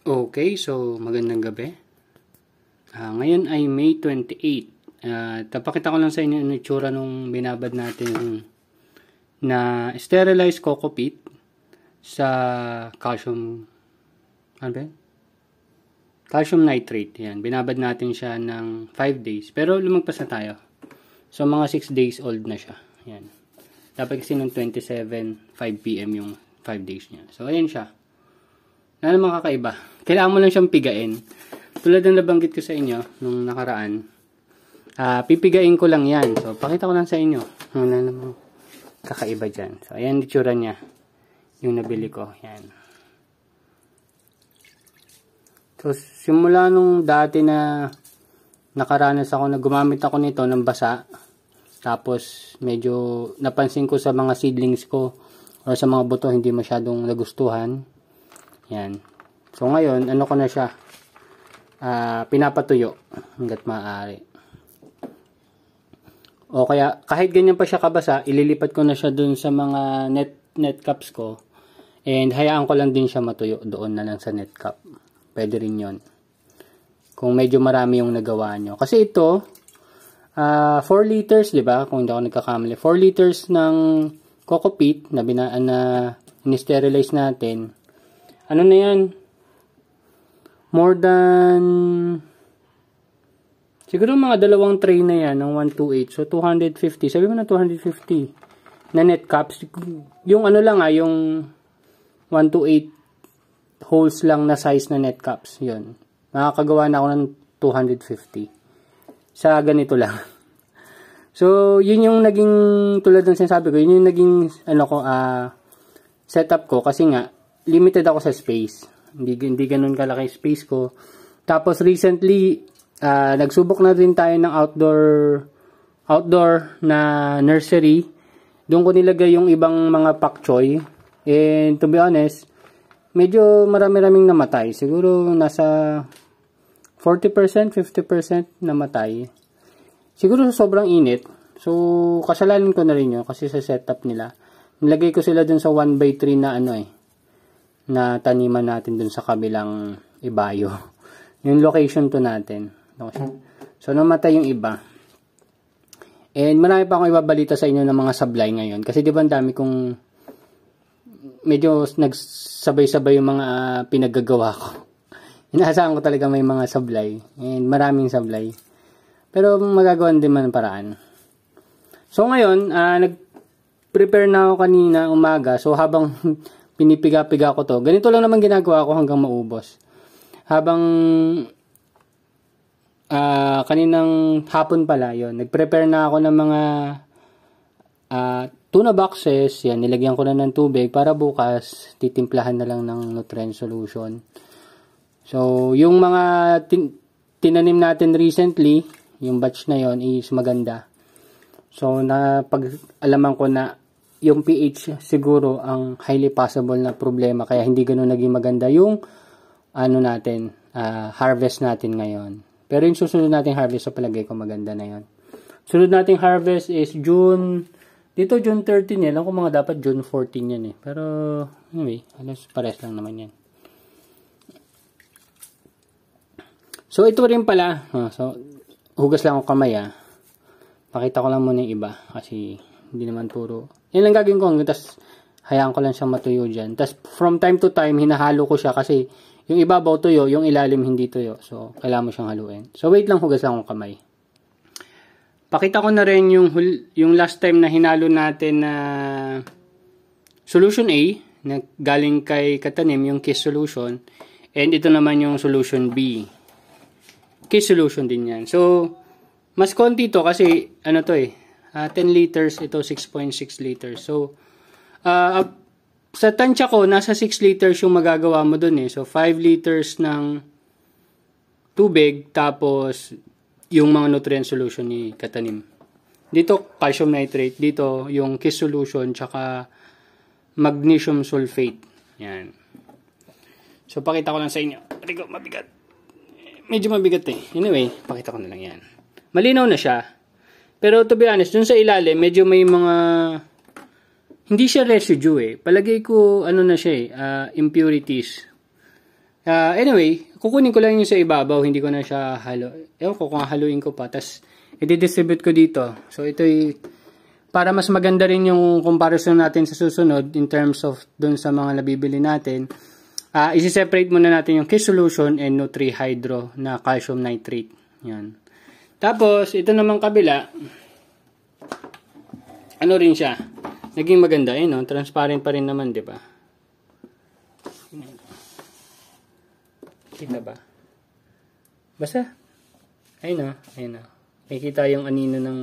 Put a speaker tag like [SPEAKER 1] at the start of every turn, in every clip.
[SPEAKER 1] Okay, so magandang gabi. Ngayon ay May 28. Tapakita ko lang sa inyo yung itsura nung binabad natin na sterilized coco peat sa calcium, ano ba? Calcium nitrate. Yan, binabad natin siya ng 5 days. Pero lumagpas na tayo. So mga 6 days old na siya. Yan. Dapat kasi nung 27, 5 p.m. yung 5 days niya. So ayan siya. Ano naman kakaiba? Kailangan mo lang siyang pigain. Tulad ng nabanggit ko sa inyo nung nakaraan. Pipigain ko lang yan. So, pakita ko lang sa inyo. Ano naman kakaiba dyan. So, ayan itsura niya. Yung nabili ko. Yan. So, simula nung dati na nakaranas ako na gumamit ako nito ng basa. Tapos, medyo napansin ko sa mga seedlings ko or sa mga buto hindi masyadong nagustuhan. Yan. So, ngayon, ano ko na siya? Pinapatuyo hanggat maaari. O kaya, kahit ganyan pa siya kabasa, ililipat ko na siya dun sa mga net cups ko. And hayaan ko lang din siya matuyo doon na lang sa net cup. Pwede rin yon. Kung medyo marami yung nagawa nyo. Kasi ito, 4 liters, di ba? Kung hindi ako nagkakamali. 4 liters ng coco peat na in-sterilize natin. Ano na yan? More than siguro mga dalawang tray na yan ng 128. So 250. Sabi mo na 250 na net cups. Yung ano lang yung 128 holes lang na size na net cups. Yun. Makakagawa na ako ng 250 sa ganito lang. So yun yung naging, tulad ng sinasabi ko, yun yung naging setup ko kasi nga limited ako sa space. Hindi ganun kalaki space ko. Tapos recently, nagsubok na rin tayo ng outdoor na nursery. Doon ko nilagay yung ibang mga pak choy. And to be honest, medyo marami-raming namatay. Siguro nasa 40%, 50% namatay. Siguro sobrang init. So, kasalanan ko na rin yun kasi sa setup nila. Nilagay ko sila dun sa 1x3 na na taniman natin dun sa kabilang ibayo. Yung location to natin. So, namatay yung iba. And marami pa akong ibabalita sa inyo ng mga sablay ngayon. Kasi di ba ang dami kong medyo nagsabay-sabay yung mga pinaggagawa ko. Inaasahan ko talaga may mga sablay. And maraming sablay. Pero magagawan din man ang paraan. So, ngayon, nag-prepare na ako kanina umaga. So, habang pinipiga-piga ko to. Ganito lang naman ginagawa ko hanggang maubos. Habang kaninang hapon pala yon, nag-prepare na ako ng mga tuna boxes. Yan, nilagyan ko na ng tubig para bukas titimplahan na lang ng nutrient solution. So, yung mga tinanim natin recently, yung batch na yon is maganda. So, napag-alaman ko na yung pH siguro ang highly possible na problema kaya hindi ganoon naging maganda yung harvest natin ngayon. Pero yung susunod nating harvest sa palagay ko maganda na yon. Sunod nating harvest is June 13 yan. Alam ko mga dapat June 14 yan Pero anyway, alas pares lang naman yan. So ito rin pala. So hugas lang ako kamay Pakita ko lang muna yung iba kasi hindi naman puro. Yan lang gagawin ko. Tapos, hayaan ko lang siyang matuyo dyan. Tapos, from time to time, hinahalo ko siya kasi yung ibabaw tuyo, yung ilalim hindi tuyo. So, kailangan mo siyang haluin. So, wait lang, hugas lang akong kamay. Pakita ko na rin yung last time na hinalo natin na solution A, na galing kay Katanim, yung Kiss solution. And ito naman yung solution B. Kiss solution din yan. So, mas konti to kasi, 10 liters, ito 6.6 liters. So, sa tansya ko, nasa 6 liters yung magagawa mo dun So, 5 liters ng tubig, tapos yung mga nutrient solution ni Katanim. Dito, calcium nitrate. Dito, yung Kiss solution, tsaka magnesium sulfate. Yan. So, pakita ko lang sa inyo. Rico, mabigat. Medyo mabigat Anyway, pakita ko na lang yan. Malinaw na siya. Pero to be honest, dun sa ilalim, medyo may mga hindi siya residue Palagay ko, na siya impurities. Anyway, kukunin ko lang yung sa ibabaw, hindi ko na siya halo. Ewan ko kung haluin ko pa, tas i-distribute ko dito. So ito'y para mas maganda rin yung comparison natin sa susunod in terms of dun sa mga nabibili natin. Isi-separate muna natin yung Kiss Solution and Nutri-Hydro na calcium nitrate. Yan. Tapos, ito namang kabila, ano rin siya, naging maganda. No? Transparent pa rin naman, di ba? Kita ba? Basta, ayun o, ayun o. Nakikita yung anino ng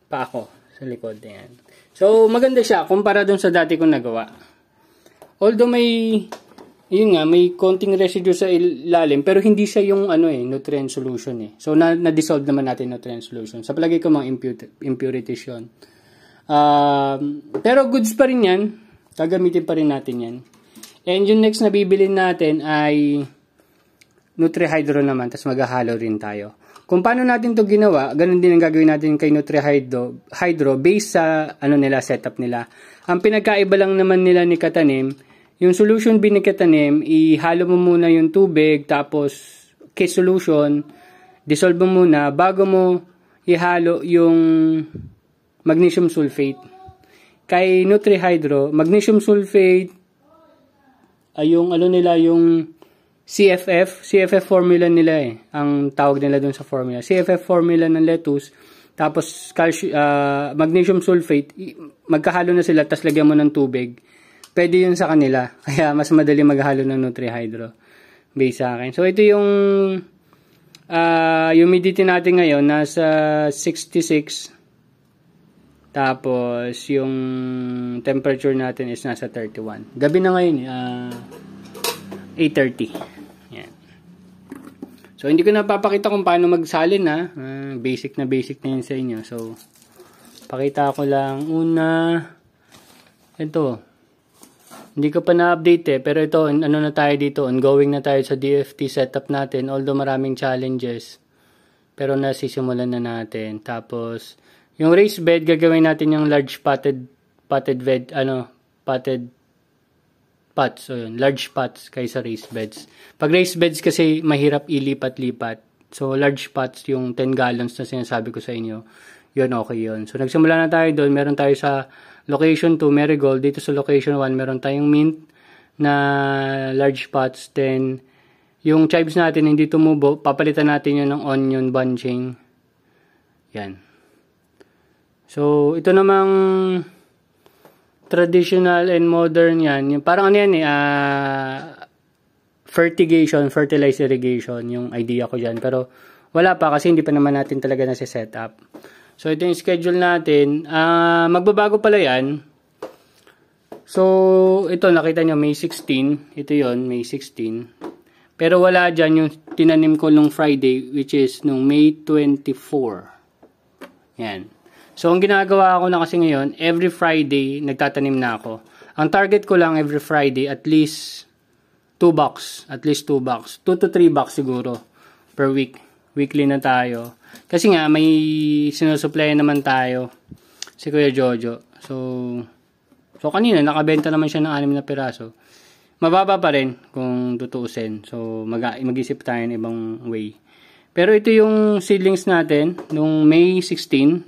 [SPEAKER 1] paa ko sa likod. Ayan. So, maganda siya kumpara dun sa dati kong nagawa. Although may, yun nga, may konting residue sa ilalim, pero hindi siya yung nutrient solution eh. So, na-dissolve naman natin nutrient solution. Sa palagay ko mga impurities yun. Pero goods pa rin yan. Gagamitin pa rin natin yan. And yung next na bibili natin ay Nutri-Hydro naman, tapos maghahalo rin tayo. Kung paano natin to ginawa, ganun din ang gagawin natin kay Nutri-Hydro based sa setup nila. Ang pinagkaiba lang naman nila ni Katanim, yung solution B ni Katanim, ihalo mo muna yung tubig, tapos Kiss Solution, dissolve mo muna bago mo ihalo yung magnesium sulfate. Kay Nutri-Hydro, magnesium sulfate, ay yung yung CFF formula nila eh. Ang tawag nila dun sa formula. CFF formula ng lettuce, tapos magnesium sulfate, magkahalo na sila, tapos lagyan mo ng tubig. Pwede yun sa kanila. Kaya mas madali maghalo ng Nutri-Hydro. Base sa akin. So ito yung humidity natin ngayon, nasa 66. Tapos, yung temperature natin is nasa 31. Gabi na ngayon, 8:30. Yan. So, hindi ko na papakita kung paano magsalin na. Basic na yun sa inyo. So, pakita ko lang una. Ito. Hindi ko pa na-update eh. Pero ito, na tayo dito. Ongoing na tayo sa DFT setup natin. Although maraming challenges. Pero nasisimulan na natin. Tapos, yung raised bed, gagawin natin yung large potted pots. So, yun, large pots kaysa raised beds. Pag raised beds kasi, mahirap ilipat-lipat. So, large pots, yung 10 gallons na sinasabi ko sa inyo, yun, okay yun. So, nagsimula na tayo doon. Meron tayo sa location 2, Marigold. Dito sa location 1, meron tayong mint na large pots. Then, yung chives natin, hindi tumubo. Papalitan natin yun ng onion bunching. Yan. So, ito namang traditional and modern yan. Yung, parang fertilized irrigation, yung idea ko dyan. Pero, wala pa kasi hindi pa naman natin talaga nasi-set up. So, ito yung schedule natin. Magbabago pala yan. So, ito nakita nyo, May 16. Ito yon May 16. Pero wala dyan yung tinanim ko nung Friday, which is nung May 24. Yan. So, ang ginagawa ko na kasi ngayon, every Friday, nagtatanim na ako. Ang target ko lang every Friday, at least 2 box. At least 2 box. 2 to 3 box siguro per week. Weekly na tayo. Kasi nga, may sinusupply naman tayo. Si Kuya Jojo. So kanina, nakabenta naman siya ng 6 na piraso. Mababa pa rin kung tutuusin. So, mag-isip tayo ng ibang way. Pero ito yung seedlings natin, nung May 16,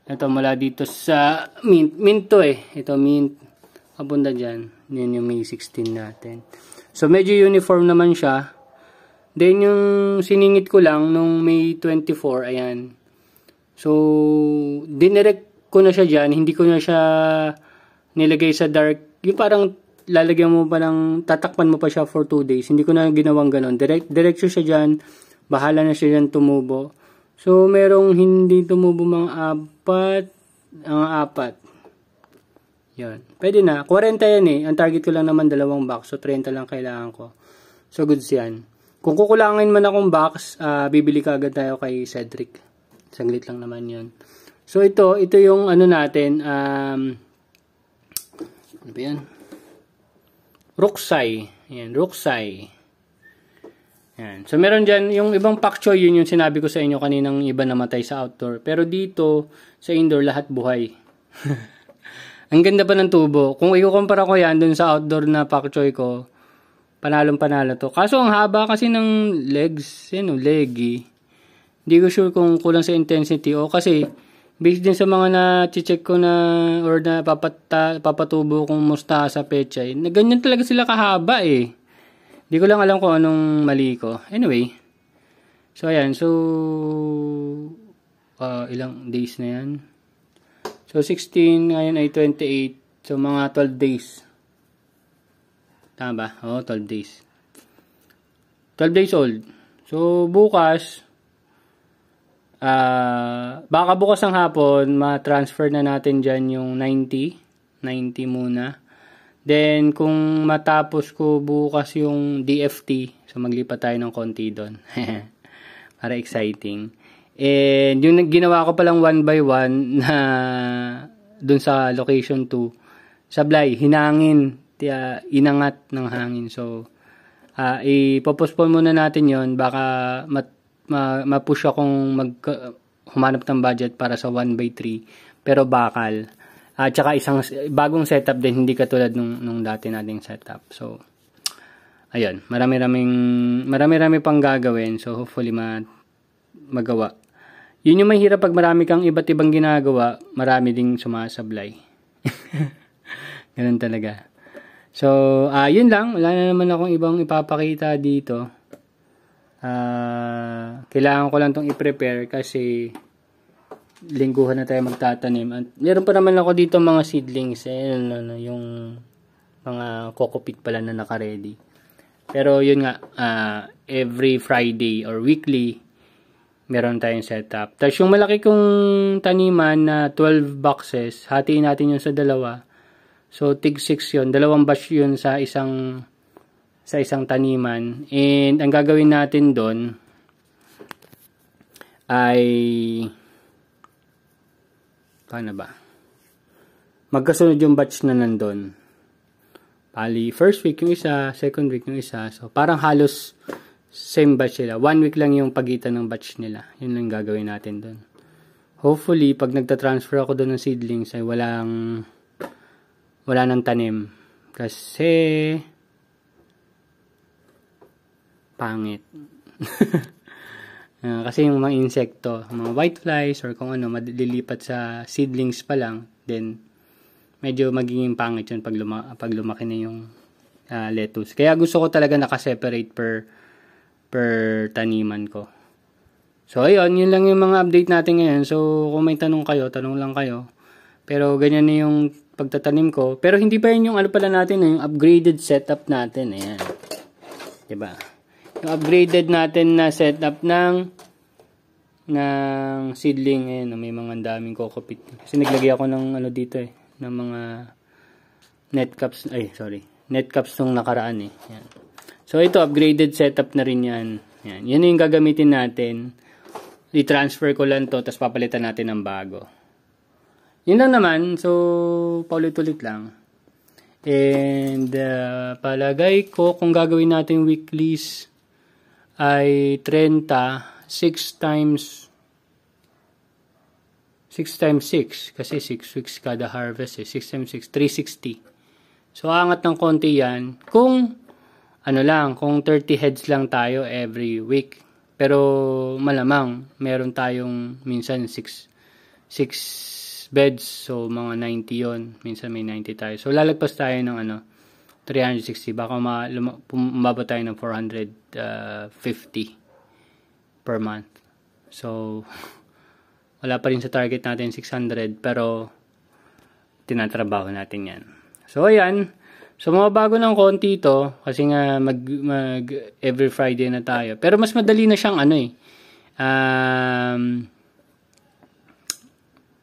[SPEAKER 1] Ito mula dito sa mint. Mint to eh. Ito mint. Papunta dyan. Yan yung May 16 natin. So, medyo uniform naman siya. Then, yung siningit ko lang nung May 24. Ayan. So, dinirect ko na siya dyan. Hindi ko na siya nilagay sa dark. Yung parang lalagyan mo pa ng, tatakpan mo pa siya for 2 days. Hindi ko na ginawang ganon. Diretso siya dyan. Bahala na siya dyan tumubo. So, merong hindi tumubo mga 4. Yan. Pwede na. 40 yan eh. Ang target ko lang naman 2 box. So, 30 lang kailangan ko. So, goods yan. Kung kukulangin man akong box, bibili ka agad tayo kay Cedric. Saglit lang naman yun. So, ito yung natin. Ano ba yan? Ruksay. Yan, Ruksay. Yan. So, meron dyan, yung ibang pak choy, yun yung sinabi ko sa inyo kaninang iba namatay sa outdoor. Pero dito, sa indoor, lahat buhay. Ang ganda pa ng tubo. Kung ikukumpara ko yan dun sa outdoor na pak choy ko, panalong-panalo to. Kaso ang haba kasi ng legs, leggy. Hindi ko sure kung kulang sa intensity o kasi based din sa mga na-check ko na or na papatubo kong mustasa pechay, na ganyan talaga sila kahaba eh. Hindi ko lang alam kung anong mali ko. Anyway, so ayan, so ilang days na yan? So 16, ngayon ay 28. So mga 12 days. Tama ba? 12 days. 12 days old. So bukas, baka bukas ng hapon, ma-transfer na natin dyan yung 90 muna. Then, kung matapos ko bukas yung DFT, so maglipat tayo ng konti doon. Para exciting. And yung ginawa ko palang 1 by 1 na doon sa location 2, sablay, hinangin, inangat ng hangin. So, ipopostpone muna natin yon. Baka ma-push akong humanap ng budget para sa 1 by 3, pero bakal. At saka isang bagong setup din, hindi katulad nung dati nating setup. So, ayun, marami pang gagawin. So, hopefully magawa. Yun yung mahirap pag marami kang iba't ibang ginagawa, marami ding sumasablay. Ganun talaga. So, yun lang. Wala na naman akong ibang ipapakita dito. Kailangan ko lang itong i-prepare kasi lingguhan na tayo magtatanim. At meron pa naman ako dito mga seedlings. Yung mga kokopit pala na naka-ready. Pero yun nga, every Friday or weekly, meron tayong setup. Tapos yung malaki kong taniman na 12 boxes, hatiin natin yung sa dalawa. So, tig 6 yun. 2 batch yun sa isang taniman. And ang gagawin natin doon ay paano ba? Magkasunod yung batch na nandun. Pali, first week yung isa, second week yung isa. So, parang halos same batch sila. 1 week lang yung pagitan ng batch nila. Yun lang gagawin natin doon. Hopefully, pag nagta-transfer ako doon ng seedlings ay wala nang tanim. Kasi pangit. Kasi yung mga insekto, mga whiteflies or kung ano, madililipat sa seedlings pa lang, then medyo magiging pangit yun pag lumaki na yung lettuce. Kaya gusto ko talaga nakaseparate per taniman ko. So ayun, yun lang yung mga update natin ngayon. So kung may tanong lang kayo. Pero ganyan na yung pagtatanim ko. Pero hindi pa yun yung ano pala natin, yung upgraded setup natin. Ayan. Diba? Yung upgraded natin na setup ng seedling. Ayan, may mga daming kokopit. Kasi naglagay ako ng ano dito ng mga net caps nung nakaraan Ayan. So ito, upgraded setup na rin yan. Ayan. Yan yung gagamitin natin. I-transfer ko lang to, tapos papalitan natin ng bago. Yun lang naman. So, paulit-ulit lang. And, palagay ko, kung gagawin natin weeklies, ay 30, 6 times 6. Kasi 6 weeks kada harvest 6 times 6, 360. So, angat ng konti yan. Kung 30 heads lang tayo every week. Pero, malamang, meron tayong minsan 6 beds. So, mga 90 yon. Minsan may 90 tayo. So, lalagpas tayo ng 360. Baka umabot tayo ng 450 per month. So, wala pa rin sa target natin 600. Pero, tinatrabaho natin yan. So, ayan. So, mababago ng konti ito. Kasi nga, every Friday na tayo. Pero, mas madali na siyang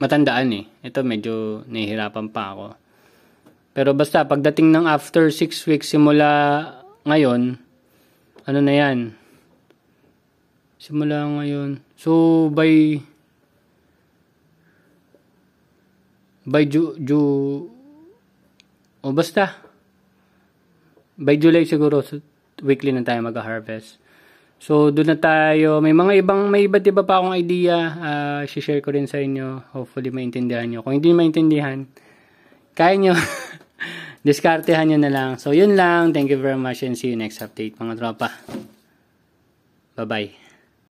[SPEAKER 1] matandaan Ito medyo nahihirapan pa ako. Pero basta pagdating ng after 6 weeks simula ngayon, ano na yan? Simula ngayon. So by by July siguro weekly na tayo mag-harvest. So, doon na tayo. May iba't iba pa akong idea. Share ko rin sa inyo. Hopefully, maintindihan nyo. Kung hindi maintindihan, kaya nyo Diskartehan nyo na lang. So, yun lang. Thank you very much and see you next update, mga tropa. Bye-bye.